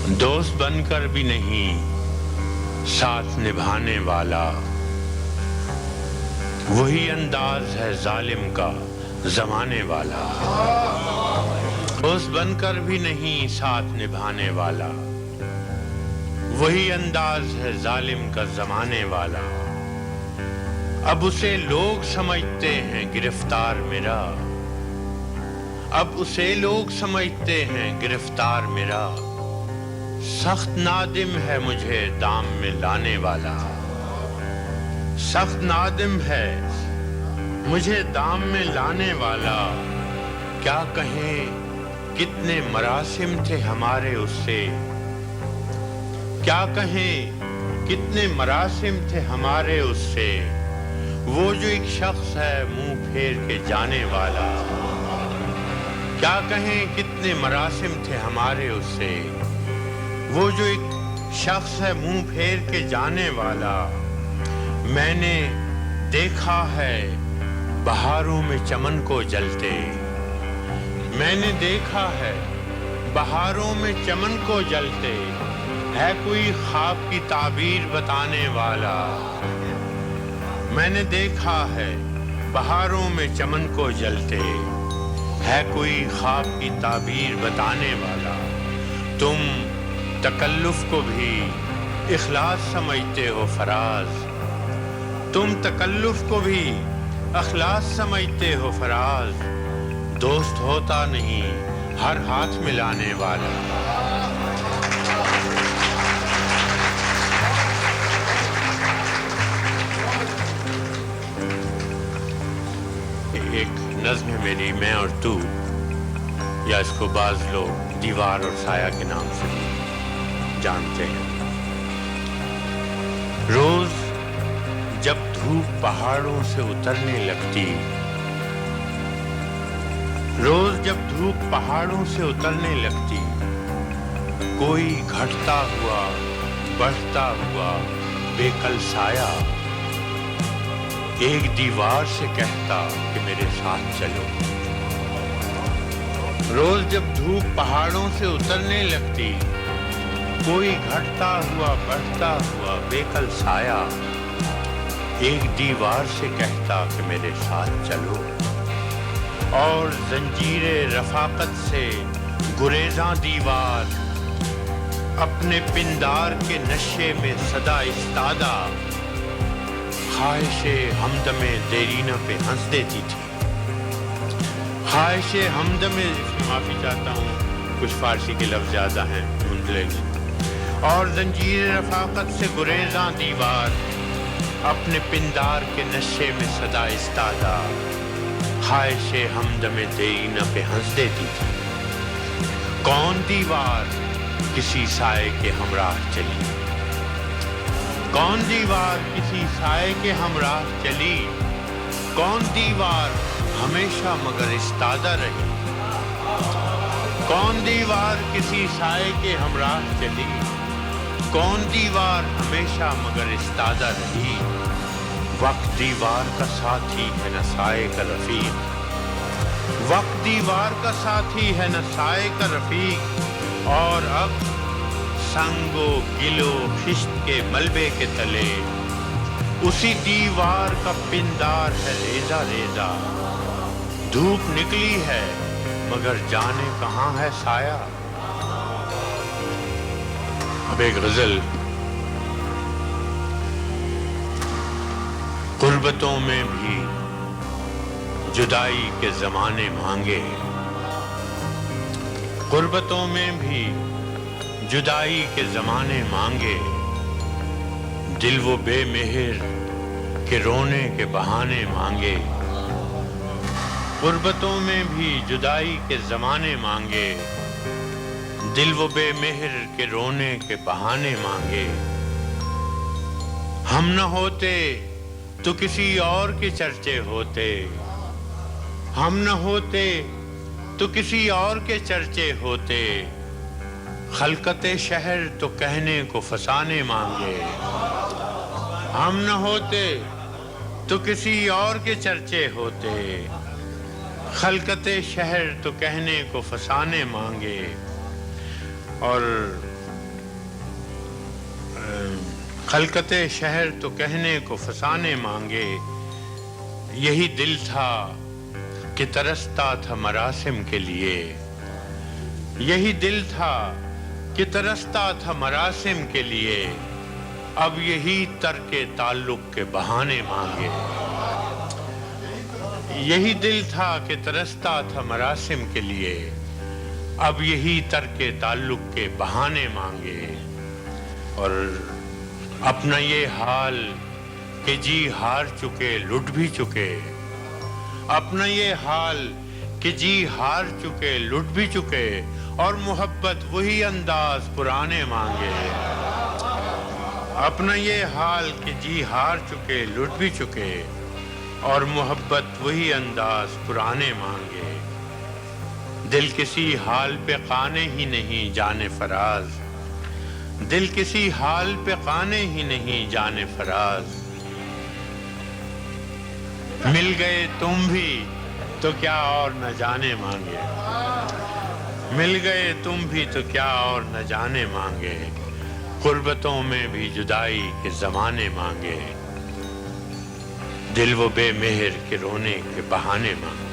دوست بن کر بھی نہیں ساتھ نبھانے والا، وہی انداز ہے ظالم کا زمانے والا۔ دوست بن کر بھی نہیں ساتھ نبھانے والا، وہی انداز ہے ظالم کا زمانے والا۔ اب اسے لوگ سمجھتے ہیں گرفتار میرا، اب اسے لوگ سمجھتے ہیں گرفتار میرا، سخت نادم ہے مجھے دام میں لانے والا، سخت نادم ہے مجھے دام میں لانے والا۔ کیا کہیں کتنے مراسم تھے ہمارے اس سے، کیا کہیں کتنے مراسم تھے ہمارے اس سے، وہ جو ایک شخص ہے منہ پھیر کے جانے والا۔ کیا کہیں کتنے مراسم تھے ہمارے اس سے، وہ جو ایک شخص ہے منہ پھیر کے جانے والا۔ میں نے دیکھا ہے بہاروں میں چمن کو جلتے، میں نے دیکھا ہے بہاروں میں چمن کو جلتے، ہے کوئی خواب کی تعبیر بتانے والا۔ میں نے دیکھا ہے بہاروں میں چمن کو جلتے، ہے کوئی خواب کی تعبیر بتانے والا۔ تم تکلف کو بھی اخلاص سمجھتے ہو فراز، تم تکلف کو بھی اخلاص سمجھتے ہو فراز، دوست ہوتا نہیں ہر ہاتھ ملانے والا۔ ایک نظم ہے میری، میں اور تو، یا اس کو بعض لوگ دیوار اور سایہ کے نام سے بھی جانتے ہیں۔ روز جب دھوپ پہاڑوں سے اترنے لگتی، روز جب دھوپ پہاڑوں سے اترنے لگتی، کوئی گھٹتا ہوا بڑھتا ہوا بے کل سایہ ایک دیوار سے کہتا کہ میرے ساتھ چلو۔ روز جب دھوپ پہاڑوں سے اترنے لگتی، کوئی گھٹتا ہوا بڑھتا ہوا بے کل سایہ ایک دیوار سے کہتا کہ میرے ساتھ چلو۔ اور زنجیر رفاقت سے گریزاں دیوار اپنے پندار کے نشے میں صدا استادہ خواہش ہمدم دیرینہ پہ ہنس دیتی تھی۔ خواہش ہمدم، معافی چاہتا ہوں کچھ فارسی کے لفظ زیادہ ہیں دھندلے۔ اور زنجیر رفاقت سے گریزاں دیوار اپنے پندار کے نشے میں صدا استادہ خواہش ہمدم دیرینہ پہ ہنس دیتی تھی۔ کون دیوار کسی سائے کے ہمراہ چلی، کون دیوار کسی سائے کے ہمراہ چلی، کون دیوار ہمیشہ مگر استادہ رہی، کون دیوار کسی سائے کے ہمراہ چلی، کون دیوار ہمیشہ مگر استادہ رہی۔ وقت دیوار کا ساتھی ہے نہ سائے کا رفیق، وقت دیوار کا ساتھی ہے نہ سائے کا رفیق، اور اب سنگ و گل و خشت کے ملبے کے تلے اسی دیوار کا پندار ہے ریزہ ریزہ۔ دھوپ نکلی ہے مگر جانے کہاں ہے سایہ۔ اب ایک غزل۔ غربتوں میں بھی جدائی کے زمانے مانگے، غربتوں میں بھی جدائی کے زمانے مانگے، دل وہ بے مہر کے رونے کے بہانے مانگے۔ غربتوں میں بھی جدائی کے زمانے مانگے، دل وہ بے مہر کے رونے کے بہانے مانگے۔ ہم نہ ہوتے تو کسی اور کے چرچے ہوتے، ہم نہ ہوتے تو کسی اور کے چرچے ہوتے، خلقت شہر تو کہنے کو فسانے مانگے۔ ہم نہ ہوتے تو کسی اور کے چرچے ہوتے، خلقت شہر تو کہنے کو فسانے مانگے۔ اور خلقت شہر تو کہنے کو فسانے مانگے، یہی دل تھا کہ ترستا تھا مراسم کے لیے، یہی دل تھا کہ ترستا تھا مراسم کے لیے، اب یہی ترک تعلق کے بہانے مانگے، یہی دل تھا کہ ترستا تھا مراسم کے لیے، اب یہی ترک تعلق کے بہانے مانگے، اور اپنا یہ حال کہ جی ہار چکے لٹ بھی چکے، اپنا یہ حال کہ جی ہار چکے لٹ بھی چکے، اور محبت وہی انداز پرانے مانگے، اپنا یہ حال کہ جی ہار چکے لٹ بھی چکے، اور محبت وہی انداز پرانے مانگے، دل کسی حال پہ قانے ہی نہیں جانے فراز، دل کسی حال پہ قانے ہی نہیں جانے فراز، مل گئے تم بھی تو کیا اور نہ جانے مانگے، مل گئے تم بھی تو کیا اور نہ جانے مانگے، قربتوں میں بھی جدائی کے زمانے مانگے، دل وہ بے مہر کے رونے کے بہانے مانگے،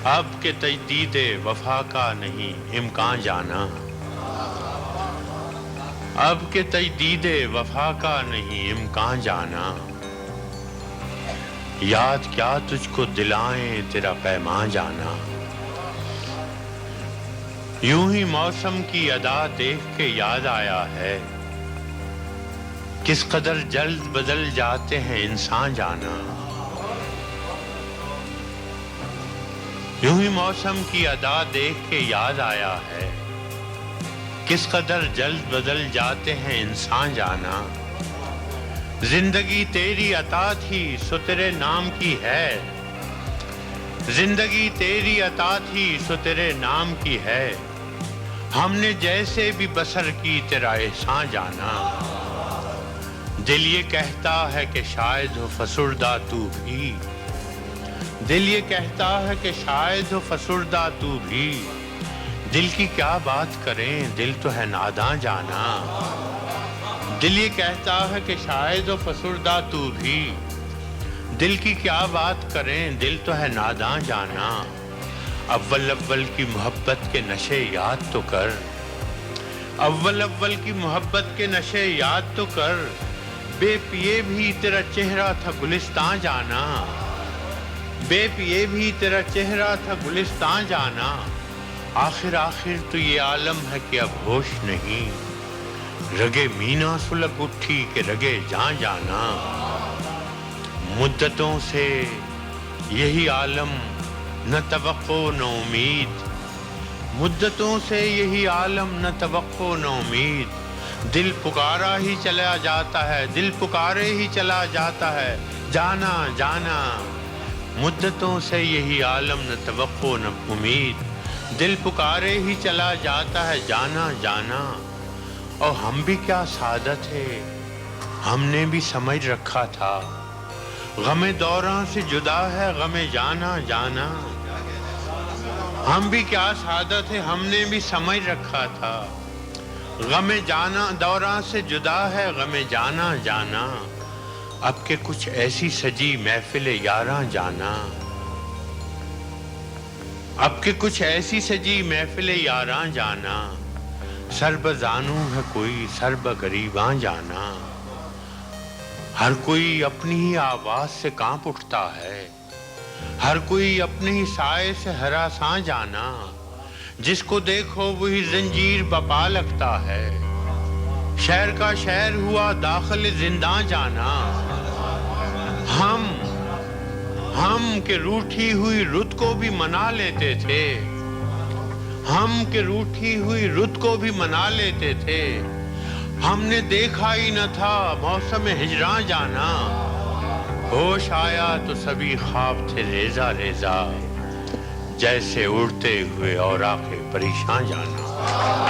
اب کے تجدید وفا کا نہیں امکان جانا، اب کے تجدید وفا کا نہیں امکان جانا، یاد کیا تجھ کو دلائیں تیرا پیمان جانا، یوں ہی موسم کی ادا دیکھ کے یاد آیا ہے، کس قدر جلد بدل جاتے ہیں انسان جانا، یوں ہی موسم کی ادا دیکھ کے یاد آیا ہے، کس قدر جلد بدل جاتے ہیں انسان جانا، زندگی تیری عطا تھی سو تیرے نام کی ہے، زندگی تیری عطا تھی سو تیرے نام کی ہے، ہم نے جیسے بھی بسر کی تیرا احسان جانا، دل یہ کہتا ہے کہ شاید ہو فسردہ تو بھی، دل یہ کہتا ہے کہ شاید ہو فسردہ تو بھی، دل کی کیا بات کریں دل تو ہے ناداں جانا، دل یہ کہتا ہے کہ شاید ہو فسردہ تو بھی، دل کی کیا بات کریں دل تو ہے ناداں جانا، اول اول کی محبت کے نشے یاد تو کر، اول اول کی محبت کے نشے یاد تو کر، بے پیے بھی تیرا چہرہ تھا گلستان جانا، بے پیے بھی تیرا چہرہ تھا گلستان جانا، آخر آخر تو یہ عالم ہے کہ اب ہوش نہیں، رگے مینا سلگ اٹھی کہ رگے جان جانا، مدتوں سے یہی عالم نہ توقع نہ امید، مدتوں سے یہی عالم نہ توقع نہ امید، دل پکارا ہی چلا جاتا ہے، دل پکارے ہی چلا جاتا ہے، جانا جانا، مدتوں سے یہی عالم نہ توقع نہ امید، دل پکارے ہی چلا جاتا ہے، جانا جانا، اور ہم بھی کیا سعادت ہے ہم نے بھی سمجھ رکھا تھا، غم دوراں سے جدا ہے غم جانا جانا، ہم بھی کیا سعادت ہے ہم نے بھی سمجھ رکھا تھا، غم جانا دوراں سے جدا ہے غم جانا جانا، اب کہ کچھ ایسی سجی محفل یاراں جانا، اب کہ کچھ ایسی سجی محفل یاراں جانا، سر بزانو ہے کوئی سر بغریباں جانا، ہر کوئی اپنی ہی آواز سے کانپ اٹھتا ہے، ہر کوئی اپنے ہی سائے سے ہراساں جانا، جس کو دیکھو وہی زنجیر بپا لگتا ہے، شہر کا شہر ہوا داخل زنداں جانا، ہم کہ روٹھی ہوئی رت کو بھی منا لیتے تھے، ہم کہ روٹھی ہوئی رت کو بھی منا لیتے تھے، ہم نے دیکھا ہی نہ تھا موسم ہجراں جانا، ہوش آیا تو سبھی خواب تھے ریزہ ریزہ، جیسے اڑتے ہوئے اوراق پریشان جانا۔